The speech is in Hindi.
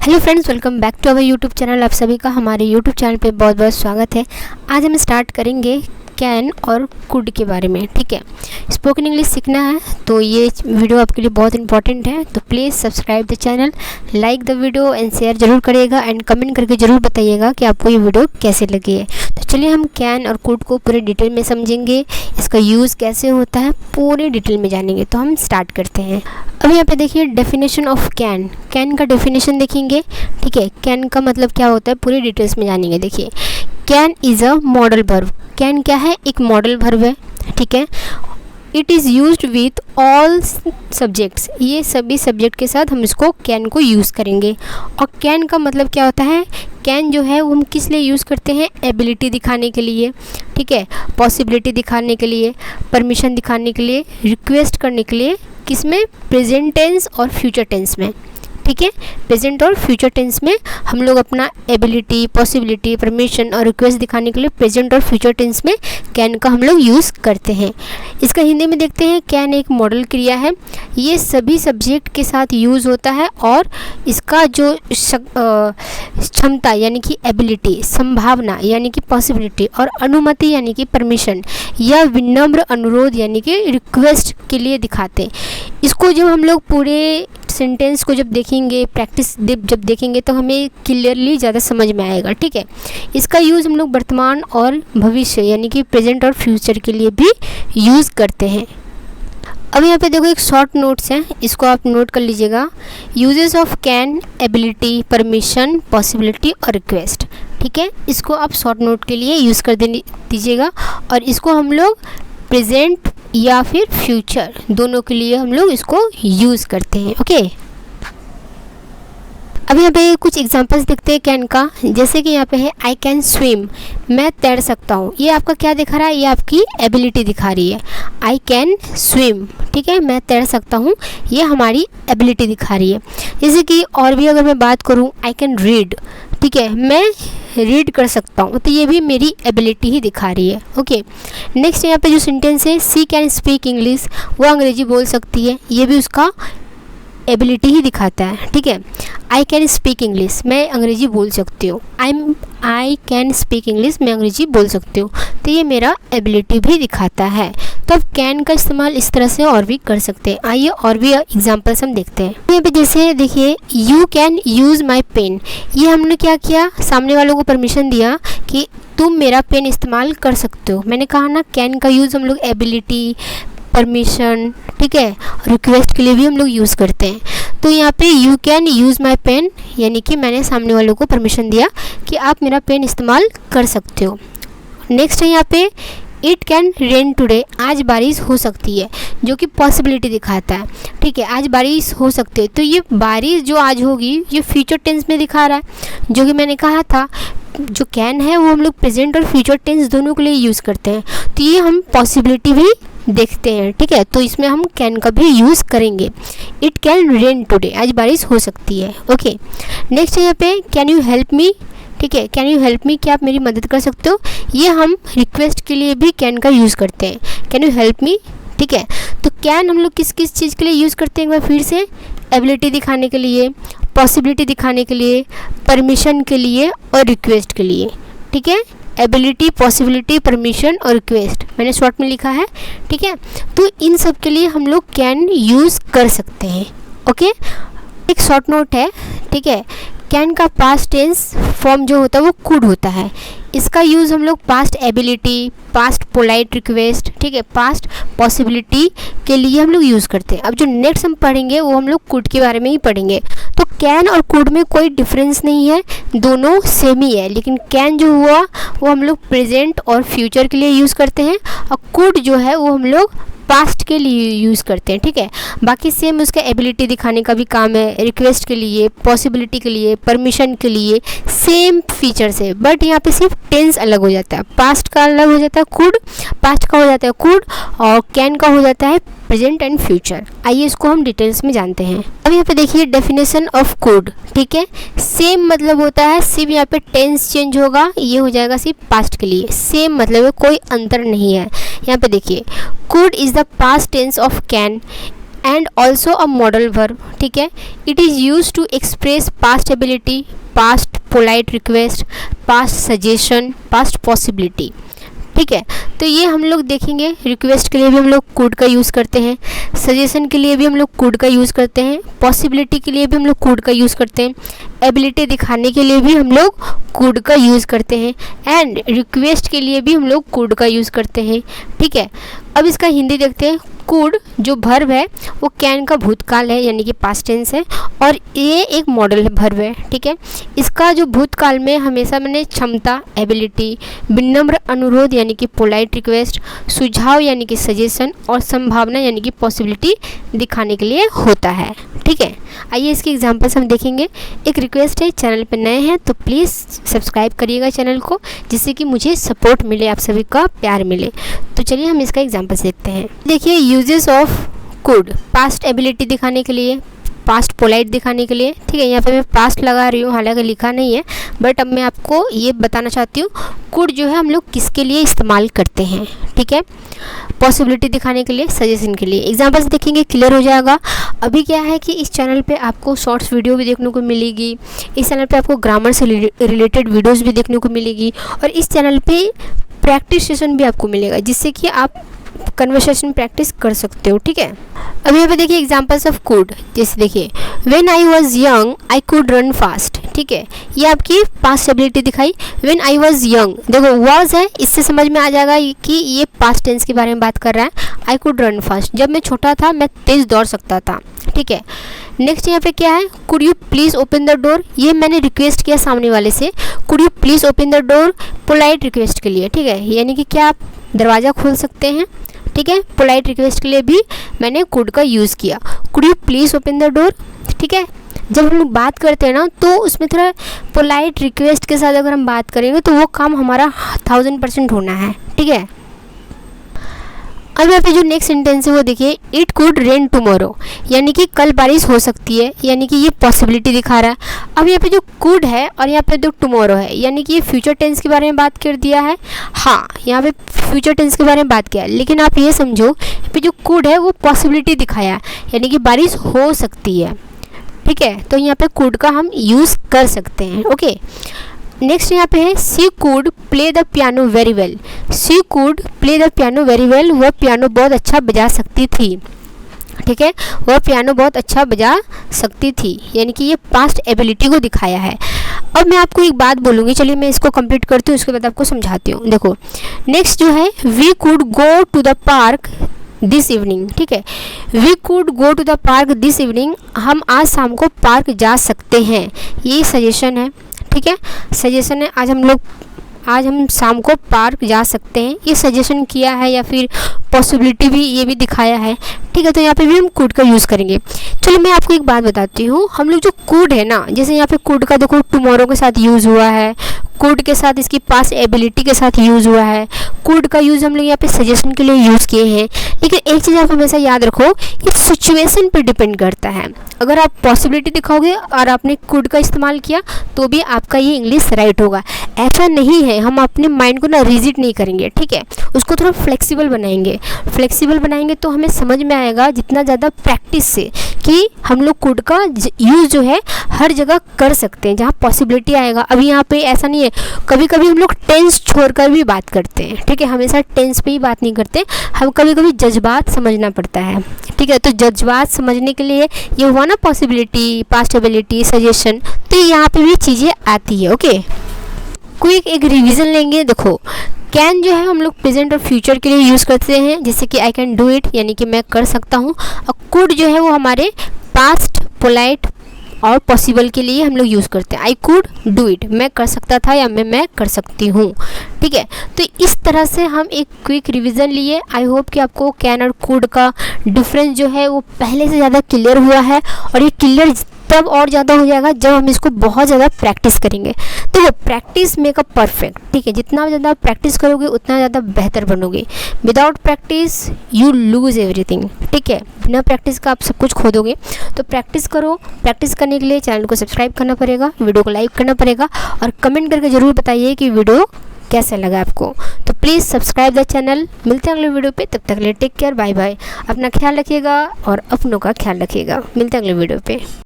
Hello friends, welcome back to our YouTube channel. आप सभी का हमारे यूट्यूब चैनल पे बहुत बहुत स्वागत है। आज हम स्टार्ट करेंगे कैन और कुड के बारे में। ठीक है, स्पोकन इंग्लिश सीखना है तो ये वीडियो आपके लिए बहुत इंपॉर्टेंट है। तो please subscribe the channel, like the video and share जरूर करिएगा एंड कमेंट करके ज़रूर बताइएगा कि आपको ये वीडियो कैसे लगी है। तो चलिए हम कैन और कुड को पूरे डिटेल में समझेंगे, इसका यूज़ कैसे होता है पूरे डिटेल में जानेंगे। तो हम स्टार्ट करते हैं। अब यहाँ पे देखिए डेफिनेशन ऑफ कैन। कैन का डेफिनेशन देखेंगे। ठीक है, कैन का मतलब क्या होता है पूरी डिटेल्स में जानेंगे। देखिए, can is a modal verb. Can क्या है? एक मॉडल वर्ब है। ठीक है, it is used with all subjects. ये सभी सब्जेक्ट के साथ हम इसको कैन को यूज़ करेंगे। और कैन का मतलब क्या होता है? कैन जो है वो हम किस लिए यूज़ करते हैं? एबिलिटी दिखाने के लिए, ठीक है, पॉसिबिलिटी दिखाने के लिए, परमिशन दिखाने के लिए, रिक्वेस्ट करने के लिए। किसमें? प्रेजेंट टेंस और फ्यूचर टेंस में। ठीक है, प्रेजेंट और फ्यूचर टेंस में हम लोग अपना एबिलिटी, पॉसिबिलिटी, परमिशन और रिक्वेस्ट दिखाने के लिए प्रेजेंट और फ्यूचर टेंस में कैन का हम लोग यूज़ करते हैं। इसका हिंदी में देखते हैं। कैन एक मॉडल क्रिया है, ये सभी सब्जेक्ट के साथ यूज़ होता है और इसका जो क्षमता यानी कि एबिलिटी, संभावना यानी कि पॉसिबिलिटी और अनुमति यानी कि परमिशन या विनम्र अनुरोध यानी कि रिक्वेस्ट के लिए दिखाते हैं। इसको जब हम लोग पूरे सेंटेंस को जब देखेंगे, प्रैक्टिस जब देखेंगे तो हमें क्लियरली ज़्यादा समझ में आएगा। ठीक है, इसका यूज़ हम लोग वर्तमान और भविष्य यानी कि प्रेजेंट और फ्यूचर के लिए भी यूज़ करते हैं। अब यहाँ पे देखो एक शॉर्ट नोट्स हैं, इसको आप नोट कर लीजिएगा। Uses of can, ability, permission, possibility और रिक्वेस्ट। ठीक है, इसको आप शॉर्ट नोट के लिए यूज़ कर दीजिएगा और इसको हम लोग प्रेजेंट या फिर फ्यूचर दोनों के लिए हम लोग इसको यूज़ करते हैं। ओके, अब यहाँ पे कुछ एग्जांपल्स देखते हैं कैन का। जैसे कि यहाँ पे है आई कैन स्विम, मैं तैर सकता हूँ। ये आपका क्या दिखा रहा है? ये आपकी एबिलिटी दिखा रही है। आई कैन स्विम, ठीक है, मैं तैर सकता हूँ, ये हमारी एबिलिटी दिखा रही है। जैसे कि और भी अगर मैं बात करूँ, आई कैन रीड, ठीक है, मैं रीड कर सकता हूँ, तो ये भी मेरी एबिलिटी ही दिखा रही है। ओके, नेक्स्ट यहाँ पे जो सेंटेंस है, सी कैन स्पीक इंग्लिश, वो अंग्रेजी बोल सकती है, ये भी उसका एबिलिटी ही दिखाता है। ठीक है, आई कैन स्पीक इंग्लिश, मैं अंग्रेजी बोल सकती हूँ। आई कैन स्पीक इंग्लिश, मैं अंग्रेजी बोल सकती हूँ, तो ये मेरा एबिलिटी भी दिखाता है। तो अब कैन का इस्तेमाल इस तरह से और भी कर सकते हैं। आइए और भी एग्जांपल्स हम देखते हैं। यहाँ पे जैसे देखिए, you can use my pen, ये हमने क्या किया? सामने वालों को परमिशन दिया कि तुम मेरा पेन इस्तेमाल कर सकते हो। मैंने कहा ना, कैन का यूज़ हम लोग एबिलिटी, परमिशन, ठीक है, रिक्वेस्ट के लिए भी हम लोग यूज़ करते हैं। तो यहाँ पे you can use my pen यानी कि मैंने सामने वालों को परमिशन दिया कि आप मेरा पेन इस्तेमाल कर सकते हो। नेक्स्ट है यहाँ पे इट कैन रेन टुडे, आज बारिश हो सकती है, जो कि पॉसिबिलिटी दिखाता है। ठीक है, आज बारिश हो सकती है, तो ये बारिश जो आज होगी ये फ्यूचर टेंस में दिखा रहा है। जो कि मैंने कहा था, जो कैन है वो हम लोग प्रेजेंट और फ्यूचर टेंस दोनों के लिए यूज़ करते हैं, तो ये हम पॉसिबिलिटी भी देखते हैं। ठीक है, तो इसमें हम कैन का भी यूज़ करेंगे। इट कैन रेन टुडे, आज बारिश हो सकती है। ओके, नेक्स्ट है यहाँ पे कैन यू हेल्प मी, ठीक है, कैन यू हेल्प मी, क्या आप मेरी मदद कर सकते हो, ये हम रिक्वेस्ट के लिए भी कैन का यूज़ करते हैं। कैन यू हेल्प मी, ठीक है, तो कैन हम लोग किस किस चीज़ के लिए यूज़ करते हैं? एक बार फिर से, एबिलिटी दिखाने के लिए, पॉसिबिलिटी दिखाने के लिए, परमिशन के लिए और रिक्वेस्ट के लिए। ठीक है, एबिलिटी, पॉसिबिलिटी, परमिशन और रिक्वेस्ट मैंने शॉर्ट में लिखा है। ठीक है, तो इन सब के लिए हम लोग कैन यूज़ कर सकते हैं। ओके, एक शॉर्ट नोट है। ठीक है, कैन का पास्ट टेंस फॉर्म जो होता है वो कुड होता है। इसका यूज़ हम लोग past ability, past polite request, ठीक है, पास्ट पॉसिबिलिटी के लिए हम लोग यूज़ करते हैं। अब जो नेक्स्ट हम पढ़ेंगे वो हम लोग कुड के बारे में ही पढ़ेंगे। तो कैन और कुड में कोई डिफरेंस नहीं है, दोनों सेम ही है। लेकिन कैन जो हुआ वो हम लोग प्रेजेंट और फ्यूचर के लिए यूज़ करते हैं और कुड जो है वो हम लोग पास्ट के लिए यूज़ करते हैं। ठीक है, बाकी सेम उसका एबिलिटी दिखाने का भी काम है, रिक्वेस्ट के लिए, पॉसिबिलिटी के लिए, परमिशन के लिए, सेम फीचर्स है। बट यहाँ पे सिर्फ टेंस अलग हो जाता है। पास्ट का अलग हो जाता है कुड, पास्ट का हो जाता है कुड और कैन का हो जाता है प्रेजेंट एंड फ्यूचर। आइए इसको हम डिटेल्स में जानते हैं। अब यहाँ पे देखिए डेफिनेशन ऑफ कुड। ठीक है, सेम मतलब होता है, सिर्फ यहाँ पे टेंस चेंज होगा, ये हो जाएगा सिर्फ पास्ट के लिए। सेम मतलब है, कोई अंतर नहीं है। यहाँ पे देखिए, could is the past tense of can, and also a modal verb, ठीक है। It is use to express past ability, past polite request, past suggestion, past possibility, ठीक है। तो ये हम लोग देखेंगे, रिक्वेस्ट के लिए भी हम लोग कुड का यूज़ करते हैं, सजेशन के लिए भी हम लोग कुड का यूज़ करते हैं, पॉसिबिलिटी के लिए भी हम लोग कुड का यूज़ करते हैं, एबिलिटी दिखाने के लिए भी हम लोग कुड का यूज़ करते हैं, एंड रिक्वेस्ट के लिए भी हम लोग कुड का यूज़ करते हैं, ठीक है। अब इसका हिंदी देखते हैं। कुड जो वर्ब है वो कैन का भूतकाल है, यानी कि पास्ट टेंस है, और ये एक मॉडल वर्ब है, ठीक है। इसका जो भूतकाल में हमेशा मैंने क्षमता, एबिलिटी, विनम्र अनुरोध यानी कि पोलाइट रिक्वेस्ट, सुझाव यानी कि सजेशन, और संभावना यानी कि पॉसिबिलिटी दिखाने के लिए होता है, ठीक है। आइए इसके एग्जांपल्स हम देखेंगे। एक रिक्वेस्ट है, चैनल पे नए हैं तो प्लीज़ सब्सक्राइब करिएगा चैनल को, जिससे कि मुझे सपोर्ट मिले, आप सभी का प्यार मिले। तो चलिए हम इसका एग्जांपल्स देखते हैं। देखिए, uses of could, past ability दिखाने के लिए, पास्ट पोलाइट दिखाने के लिए, ठीक है। यहाँ पे मैं पास्ट लगा रही हूँ, हालांकि लिखा नहीं है, बट अब मैं आपको ये बताना चाहती हूँ कुड जो है हम लोग किसके लिए इस्तेमाल करते हैं, ठीक है। पॉसिबिलिटी दिखाने के लिए, सजेशन के लिए। एग्जांपल्स देखेंगे, क्लियर हो जाएगा। अभी क्या है कि इस चैनल पे आपको शॉर्ट्स वीडियो भी देखने को मिलेगी, इस चैनल पे आपको ग्रामर से रिलेटेड वीडियोस भी देखने को मिलेगी, और इस चैनल पे प्रैक्टिस सेशन भी आपको मिलेगा, जिससे कि आप कन्वर्सेशन प्रैक्टिस कर सकते हो, ठीक है। अब यहाँ पे देखिए एग्जांपल्स ऑफ कुड, जैसे देखिए, when I was young I could run fast, ठीक है। ये आपकी पास्ट एबिलिटी दिखाई। व्हेन आई वाज यंग, देखो वाज है, इससे समझ में आ जाएगा कि ये पास्ट टेंस के बारे में बात कर रहा है। आई कुड रन फास्ट, जब मैं छोटा था मैं तेज़ दौड़ सकता था, ठीक है। नेक्स्ट यहाँ पे क्या है, could you please open the door, ये मैंने रिक्वेस्ट किया सामने वाले से, could you please open the door, polite request के लिए, ठीक है। यानी कि क्या आप दरवाज़ा खोल सकते हैं, ठीक है। पोलाइट रिक्वेस्ट के लिए भी मैंने कुड का यूज़ किया, could you please open the door, ठीक है। जब हम लोग बात करते हैं ना, तो उसमें थोड़ा पोलाइट रिक्वेस्ट के साथ अगर हम बात करेंगे तो वो काम हमारा 1000% होना है, ठीक है। अब यहाँ पे जो नेक्स्ट सेंटेंस है वो देखिए, इट कुड रेन टुमारो, यानी कि कल बारिश हो सकती है, यानी कि ये पॉसिबिलिटी दिखा रहा है। अब यहाँ पे जो कुड है और यहाँ पे जो टुमारो है, यानी कि ये फ्यूचर टेंस के बारे में बात कर दिया है। हाँ, यहाँ पे फ्यूचर टेंस के बारे में बात किया है, लेकिन आप ये समझो यहाँ पे जो कुड है वो पॉसिबिलिटी दिखाया है, यानी कि बारिश हो सकती है, ठीक है। तो यहाँ पे कुड का हम यूज़ कर सकते हैं, ओके। नेक्स्ट यहाँ पे है, she could play the piano very well, she could play the piano very well, वह पियानो बहुत अच्छा बजा सकती थी, ठीक है। वह पियानो बहुत अच्छा बजा सकती थी, यानी कि ये पास्ट एबिलिटी को दिखाया है। अब मैं आपको एक बात बोलूँगी, चलिए मैं इसको कंप्लीट करती हूँ, उसके बाद आपको समझाती हूँ। देखो, नेक्स्ट जो है, we could go to the park this evening, ठीक है। We could go to the park this evening, हम आज शाम को पार्क जा सकते हैं, ये सजेशन है, ठीक है। सजेशन है, आज हम शाम को पार्क जा सकते हैं, ये सजेशन किया है, या फिर पॉसिबिलिटी भी ये भी दिखाया है, ठीक है। तो यहाँ पे भी हम कुड का यूज़ करेंगे। चलिए मैं आपको एक बात बताती हूँ, हम लोग जो कुड है ना, जैसे यहाँ पे कुड का देखो टुमारो के साथ यूज़ हुआ है, कुड के साथ इसकी पास्ट एबिलिटी के साथ यूज़ हुआ है, कुड का यूज़ हम लोग यहाँ पे सजेशन के लिए यूज़ किए हैं। लेकिन एक चीज़ आप हमेशा याद रखो, ये सिचुएशन पे डिपेंड करता है। अगर आप पॉसिबिलिटी दिखाओगे और आपने कुड का इस्तेमाल किया तो भी आपका ये इंग्लिश राइट होगा। ऐसा नहीं है, हम अपने माइंड को ना रिजिड नहीं करेंगे, ठीक है। उसको थोड़ा फ्लेक्सिबल बनाएंगे, फ्लेक्सिबल बनाएंगे तो हमें समझ में आएगा जितना ज़्यादा प्रैक्टिस से, कि हम लोग कुड का यूज़ जो है हर जगह कर सकते हैं जहाँ पॉसिबिलिटी आएगा। अभी यहाँ पे ऐसा नहीं है, कभी कभी हम लोग टेंस छोड़कर भी बात करते हैं, ठीक है। हमेशा टेंस पे ही बात नहीं करते, हम कभी कभी जज्बात समझना पड़ता है, ठीक है। तो जज्बात समझने के लिए ये हुआ ना पॉसिबिलिटी, पास्ट एबिलिटी, सजेशन, तो यहाँ पे भी चीज़ें आती है, ओके। कोई एक रिवीजन लेंगे। देखो, कैन जो है हम लोग प्रेजेंट और फ्यूचर के लिए यूज़ करते हैं, जैसे कि आई कैन डू इट, यानी कि मैं कर सकता हूँ। और कुड जो है वो हमारे पास्ट, पोलाइट और पॉसिबल के लिए हम लोग यूज़ करते हैं। आई कुड डू इट, मैं कर सकता था या मैं कर सकती हूँ, ठीक है। तो इस तरह से हम एक क्विक रिवीजन लिए। आई होप कि आपको कैन और कुड का डिफरेंस जो है वो पहले से ज़्यादा क्लियर हुआ है, और ये क्लियर तब और ज़्यादा हो जाएगा जब हम इसको बहुत ज़्यादा प्रैक्टिस करेंगे। तो वो प्रैक्टिस मेक अ परफेक्ट, ठीक है। जितना ज़्यादा प्रैक्टिस करोगे उतना ज़्यादा बेहतर बनोगे। Without practice you lose everything, ठीक है। बिना प्रैक्टिस का आप सब कुछ खो दोगे। तो प्रैक्टिस करो। प्रैक्टिस करने के लिए चैनल को सब्सक्राइब करना पड़ेगा, वीडियो को लाइक करना पड़ेगा, और कमेंट करके ज़रूर बताइए कि वीडियो कैसा लगा आपको। तो प्लीज़ सब्सक्राइब द चैनल। मिलते हैं अगले वीडियो पे, तब तक के लिए टेक केयर, बाय बाय। अपना ख्याल रखिएगा और अपनों का ख्याल रखिएगा। मिलते हैं अगले वीडियो पे।